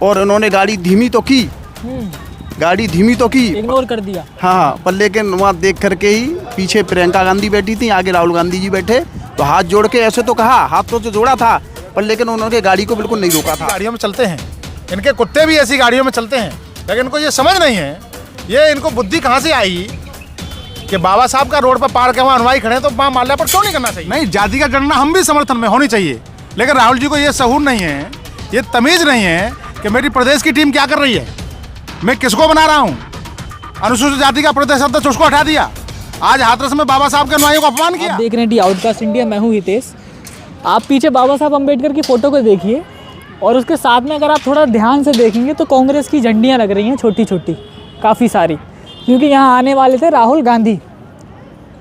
और उन्होंने गाड़ी धीमी तो की, इग्नोर कर दिया। हाँ, पर लेकिन वहाँ देख करके ही पीछे प्रियंका गांधी बैठी थी, आगे राहुल गांधी जी बैठे, तो हाथ जोड़ के ऐसे तो कहा, हाथ तो जोड़ा था, पर लेकिन उन्होंने गाड़ी को बिल्कुल नहीं रोका था। गाड़ियों में चलते हैं, इनके कुत्ते भी ऐसी गाड़ियों में चलते हैं, लेकिन इनको ये समझ नहीं है, ये इनको बुद्धि कहाँ से आई कि बाबा साहब का रोड पर पार्क है, वहाँ अनुयायी खड़े हैं, तो वहाँ माल्यार्पण क्यों नहीं करना चाहिए? नहीं, जाति का जनगणना हम भी समर्थन में होनी चाहिए, लेकिन राहुल जी को ये सहूर नहीं है, ये तमीज़ नहीं है कि मेरी प्रदेश की टीम क्या कर रही है, मैं किसको बना रहा हूँ। अनुसूचित जाति का प्रदेश अध्यक्ष उसको हटा दिया, आज हाथरस में बाबा साहब के अनुयायियों को अपमान किया। आप देख रहे हैं दी आउटकास्ट इंडिया, मैं हूँ हितेश। आप पीछे बाबा साहब अम्बेडकर की फ़ोटो को देखिए और उसके साथ में अगर आप थोड़ा ध्यान से देखेंगे तो कांग्रेस की झंडियाँ लग रही हैं, छोटी छोटी, काफ़ी सारी, क्योंकि यहाँ आने वाले थे राहुल गांधी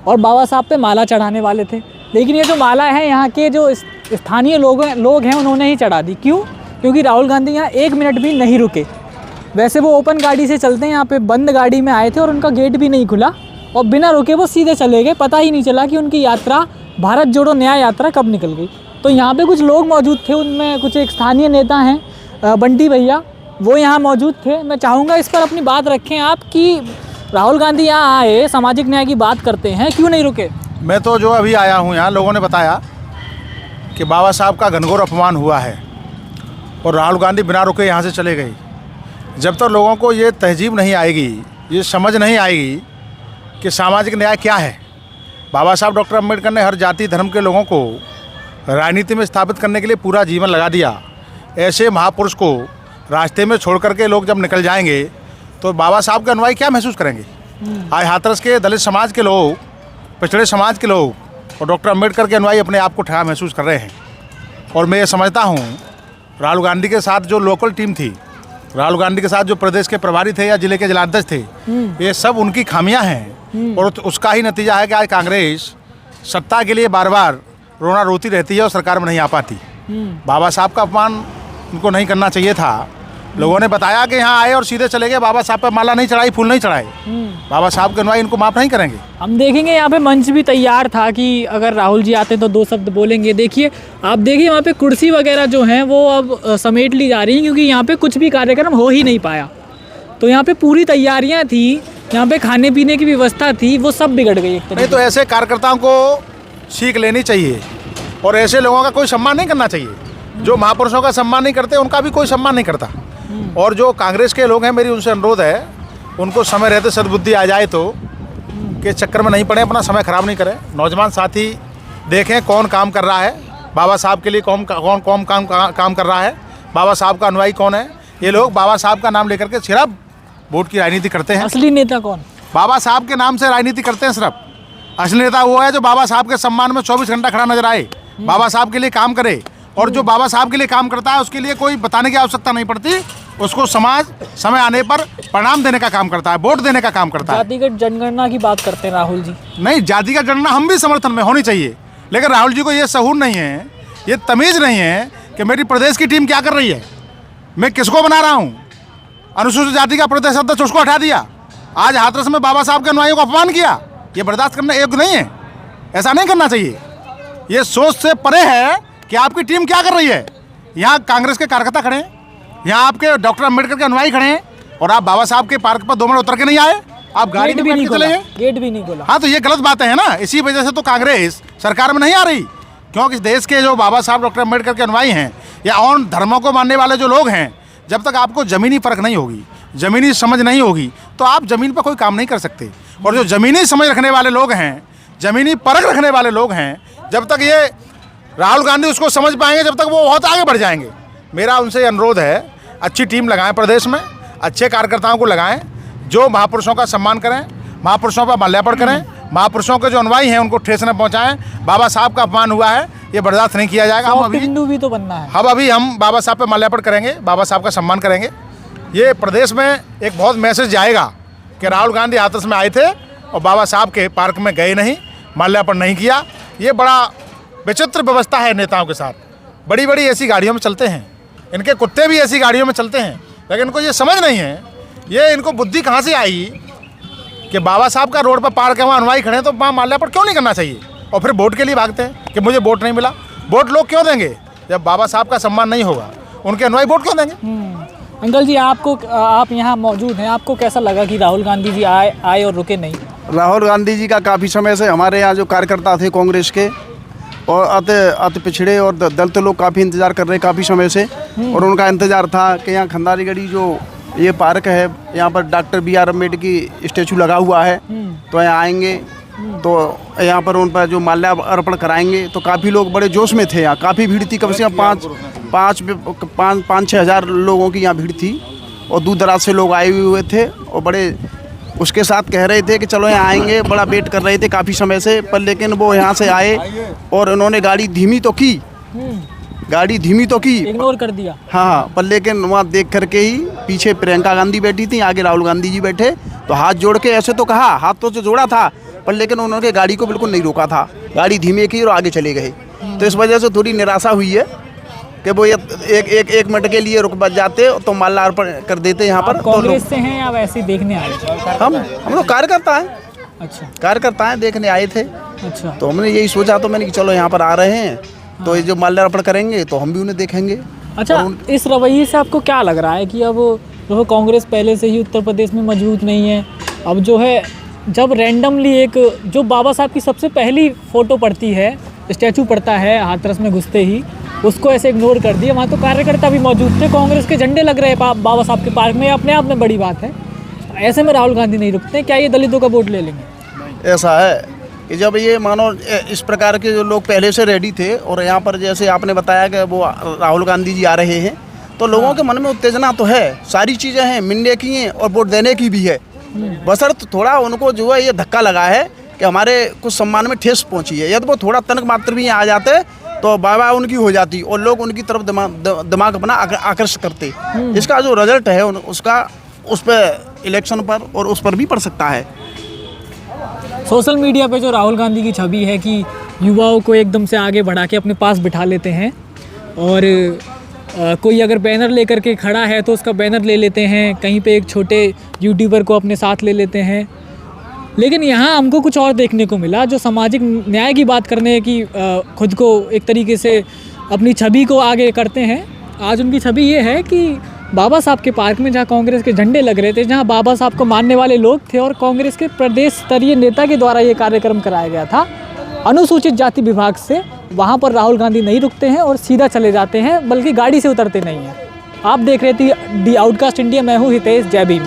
और बाबा साहब पे माला चढ़ाने वाले थे। लेकिन ये जो माला है यहाँ के जो स्थानीय लोग हैं उन्होंने ही चढ़ा दी। क्यों? क्योंकि राहुल गांधी यहाँ 1 मिनट भी नहीं रुके। वैसे वो ओपन गाड़ी से चलते हैं, यहाँ पे बंद गाड़ी में आए थे और उनका गेट भी नहीं खुला और बिना रुके वो सीधे चले गए। पता ही नहीं चला कि उनकी यात्रा, भारत जोड़ो न्याय यात्रा, कब निकल गई। तो यहाँ पे कुछ लोग मौजूद थे, उनमें कुछ एक स्थानीय नेता हैं बंटी भैया, वो यहाँ मौजूद थे। मैं चाहूँगा इस पर अपनी बात रखें आप कि राहुल गांधी यहाँ आए, सामाजिक न्याय की बात करते हैं, क्यों नहीं रुके? मैं तो जो अभी आया हूँ यहाँ, लोगों ने बताया कि बाबा साहब का घनघोर अपमान हुआ है और राहुल गांधी बिना रुके यहाँ से चले गए। जब तक लोगों को ये तहजीब नहीं आएगी, ये समझ नहीं आएगी कि सामाजिक न्याय क्या है। बाबा साहब डॉक्टर अम्बेडकर ने हर जाति धर्म के लोगों को राजनीति में स्थापित करने के लिए पूरा जीवन लगा दिया। ऐसे महापुरुष को रास्ते में छोड़ करके लोग जब निकल जाएंगे तो बाबा साहब के अनुयायी क्या महसूस करेंगे? आज हाथरस के दलित समाज के लोग, पिछड़े समाज के लोग और डॉक्टर अम्बेडकर के अनुयायी अपने आप को ठगा महसूस कर रहे हैं। और मैं ये समझता हूँ राहुल गांधी के साथ जो लोकल टीम थी, राहुल गांधी के साथ जो प्रदेश के प्रभारी थे या जिले के जिलाध्यक्ष थे, ये सब उनकी खामियां हैं और उसका ही नतीजा है कि आज कांग्रेस सत्ता के लिए बार बार रोना रोती रहती है और सरकार में नहीं आ पाती। बाबा साहब का अपमान उनको नहीं करना चाहिए था। लोगों ने बताया कि यहाँ आए और सीधे चले गए, बाबा साहब पे माला नहीं चढ़ाई, फूल नहीं चढ़ाए। बाबा साहब के अनुयायी इनको माफ़ नहीं करेंगे। हम देखेंगे यहाँ पे मंच भी तैयार था कि अगर राहुल जी आते तो 2 शब्द बोलेंगे। देखिए, आप देखिए वहाँ पे कुर्सी वगैरह जो हैं वो अब समेट ली जा रही हैं, क्योंकि यहाँ पे कुछ भी कार्यक्रम हो ही नहीं पाया। तो यहाँ पे पूरी तैयारियाँ थी, यहाँ पे खाने पीने की व्यवस्था थी, वो सब बिगड़ गई एक नहीं तो ऐसे कार्यकर्ताओं को सीख लेनी चाहिए और ऐसे लोगों का कोई सम्मान नहीं करना चाहिए। जो महापुरुषों का सम्मान नहीं करते उनका भी कोई सम्मान नहीं करता। और जो कांग्रेस के लोग हैं, मेरी उनसे अनुरोध है, उनको समय रहते सद्बुद्धि आ जाए तो के चक्कर में नहीं पड़े, अपना समय खराब नहीं करें। नौजवान साथी देखें कौन काम कर रहा है, बाबा साहब के लिए कौन काम कर रहा है, बाबा साहब का अनुयायी कौन है। ये लोग बाबा साहब का नाम लेकर के सिर्फ वोट की राजनीति करते हैं। असली नेता कौन? बाबा साहब के नाम से राजनीति करते हैं सिर्फ। असली नेता वो है जो बाबा साहब के सम्मान में 24 घंटा खड़ा नजर आए, बाबा साहब के लिए काम करे। और जो बाबा साहब के लिए काम करता है उसके लिए कोई बताने की आवश्यकता नहीं पड़ती, उसको समाज समय आने पर प्रणाम देने का काम करता है, वोट देने का काम करता है। जातिगत जनगणना की बात करते हैं राहुल जी। नहीं, जाति का जनगणना हम भी समर्थन में होनी चाहिए, लेकिन राहुल जी को ये सहूर नहीं है, ये तमीज़ नहीं है कि मेरी प्रदेश की टीम क्या कर रही है, मैं किसको बना रहा हूँ। अनुसूचित जाति का प्रदेश अध्यक्ष उसको हटा दिया, आज हाथरस में बाबा साहब के अनुयायियों को अपमान किया। ये बर्दाश्त करने योग्य नहीं है, ऐसा नहीं करना चाहिए। ये सोच से परे है कि आपकी टीम क्या कर रही है। यहाँ कांग्रेस के कार्यकर्ता खड़े हैं, यहाँ आपके डॉक्टर अम्बेडकर के अनुयायी खड़े हैं और आप बाबा साहब के पार्क पर 2 मिनट उतर के नहीं आए, आप गाड़ी में भी चले गए, गेट भी नहीं खोला। हाँ, तो ये गलत बातें हैं ना। इसी वजह से तो कांग्रेस सरकार में नहीं आ रही, क्योंकि इस देश के जो बाबा साहब डॉक्टर अम्बेडकर के अनुयायी हैं या और धर्मों को मानने वाले जो लोग हैं, जब तक आपको ज़मीनी फ़र्क नहीं होगी, ज़मीनी समझ नहीं होगी, तो आप ज़मीन पर कोई काम नहीं कर सकते। और जो ज़मीनी समझ रखने वाले लोग हैं, ज़मीनी परख रखने वाले लोग हैं, जब तक ये राहुल गांधी उसको समझ पाएंगे, जब तक वो बहुत आगे बढ़ जाएंगे। मेरा उनसे अनुरोध है, अच्छी टीम लगाएं प्रदेश में, अच्छे कार्यकर्ताओं को लगाएं जो महापुरुषों का सम्मान करें, महापुरुषों पर माल्यार्पण करें, महापुरुषों के जो अनुयायी हैं उनको ठेस न पहुंचाएं। बाबा साहब का अपमान हुआ है, ये बर्दाश्त नहीं किया जाएगा। हम भी तो बनना है। हम बाबा साहब पर माल्यार्पण करेंगे, बाबा साहब का सम्मान करेंगे। ये प्रदेश में एक बहुत मैसेज जाएगा कि राहुल गांधी हाथरस में आए थे और बाबा साहब के पार्क में गए नहीं, माल्यार्पण नहीं किया। ये बड़ा विचित्र व्यवस्था है नेताओं के साथ। बड़ी बड़ी ऐसी गाड़ियों में चलते हैं, इनके कुत्ते भी ऐसी गाड़ियों में चलते हैं, लेकिन इनको ये समझ नहीं है, ये इनको बुद्धि कहाँ से आई कि बाबा साहब का रोड पर पार्क है, वहाँ अनुयायी खड़े हैं, तो वहाँ माल्यार्पण क्यों नहीं करना चाहिए। और फिर वोट के लिए भागते हैं कि मुझे वोट नहीं मिला। वोट लोग क्यों देंगे जब बाबा साहब का सम्मान नहीं होगा। उनके अनुयायी वोट क्यों देंगे? अंकल जी, आप यहाँ मौजूद हैं, आपको कैसा लगा कि राहुल गांधी जी आए और रुके नहीं? राहुल गांधी जी का काफ़ी समय से हमारे यहाँ जो कार्यकर्ता थे कांग्रेस के और अति पिछड़े और दलित लोग काफ़ी इंतज़ार कर रहे हैं काफ़ी समय से, और उनका इंतज़ार था कि यहाँ खंडारी गढ़ी जो ये पार्क है, यहाँ पर डॉक्टर BR अम्बेडकर की स्टैचू लगा हुआ है, तो यहाँ आएंगे तो यहाँ पर उन पर जो माल्यार्पण कराएंगे। तो काफ़ी लोग बड़े जोश में थे, यहाँ काफ़ी भीड़ थी, कम से कम 5-6 हज़ार लोगों की यहाँ भीड़ थी, और दूर दराज से लोग आए हुए थे और बड़े उसके साथ कह रहे थे कि चलो यहाँ आएंगे, बड़ा वेट कर रहे थे काफ़ी समय से, पर लेकिन वो यहाँ से आए और उन्होंने गाड़ी धीमी तो की, इग्नोर कर दिया। हाँ, पर लेकिन वहाँ देख करके ही पीछे प्रियंका गांधी बैठी थी, आगे राहुल गांधी जी बैठे, तो हाथ जोड़ के ऐसे तो कहा, हाथ तो जोड़ा था, पर लेकिन उन्होंने गाड़ी को बिल्कुल नहीं रोका था, गाड़ी धीमे की और आगे चले गए। तो इस वजह से थोड़ी निराशा हुई है कि वो एक मिनट के लिए रुक बच जाते तो माल्यार्पण कर देते यहाँ पर। कांग्रेस से हैं या वैसे ही देखने आए? हम लोग कार्यकर्ता हैं। अच्छा, कार्यकर्ता हैं, देखने आए थे। अच्छा, तो हमने यही सोचा, तो मैंने कि चलो यहाँ पर आ रहे हैं तो ये जो माल्यार्पण करेंगे तो हम भी उन्हें देखेंगे। अच्छा, इस रवैये से आपको क्या लग रहा है कि अब जो कांग्रेस पहले से ही उत्तर प्रदेश में मजबूत नहीं है, अब जो है जब रैंडमली एक जो बाबा साहब की सबसे पहली फ़ोटो पड़ती है, स्टैचू पड़ता है हाथरस में घुसते ही, उसको ऐसे इग्नोर कर दिया। वहाँ तो कार्यकर्ता भी मौजूद थे, कांग्रेस के झंडे लग रहे हैं बाबा साहब के पार्क में, अपने आप में बड़ी बात है। ऐसे में राहुल गांधी नहीं रुकते, क्या ये दलितों का वोट ले लेंगे? ऐसा है कि जब ये मानो इस प्रकार के जो लोग पहले से रेडी थे, और यहाँ पर जैसे आपने बताया कि वो राहुल गांधी जी आ रहे हैं, तो लोगों के मन में उत्तेजना तो है, सारी चीज़ें हैं, मिलने की हैं और वोट देने की भी है, बशर्ते थोड़ा उनको जो है ये धक्का लगा है कि हमारे कुछ सम्मान में ठेस पहुंची है। यदि वो थोड़ा तनक मात्र भी यहाँ आ जाते तो वाह उनकी हो जाती और लोग उनकी तरफ दिमाग अपना आकर्षित करते। इसका जो रिजल्ट है उसका उस पर इलेक्शन पर और उस पर भी पड़ सकता है। सोशल मीडिया पे जो राहुल गांधी की छवि है कि युवाओं को एकदम से आगे बढ़ा के अपने पास बिठा लेते हैं, और कोई अगर बैनर लेकर के खड़ा है तो उसका बैनर ले लेते हैं, कहीं पे एक छोटे यूट्यूबर को अपने साथ ले लेते हैं। लेकिन यहाँ हमको कुछ और देखने को मिला, जो सामाजिक न्याय की बात करने की खुद को एक तरीके से अपनी छवि को आगे करते हैं। आज उनकी छवि ये है कि बाबा साहब के पार्क में जहाँ कांग्रेस के झंडे लग रहे थे, जहाँ बाबा साहब को मानने वाले लोग थे और कांग्रेस के प्रदेश स्तरीय नेता के द्वारा ये कार्यक्रम कराया गया था अनुसूचित जाति विभाग से, वहाँ पर राहुल गांधी नहीं रुकते हैं और सीधा चले जाते हैं, बल्कि गाड़ी से उतरते नहीं हैं। आप देख रहे थे दी आउटकास्ट इंडिया, मैं हूँ हितेश। जय भीम।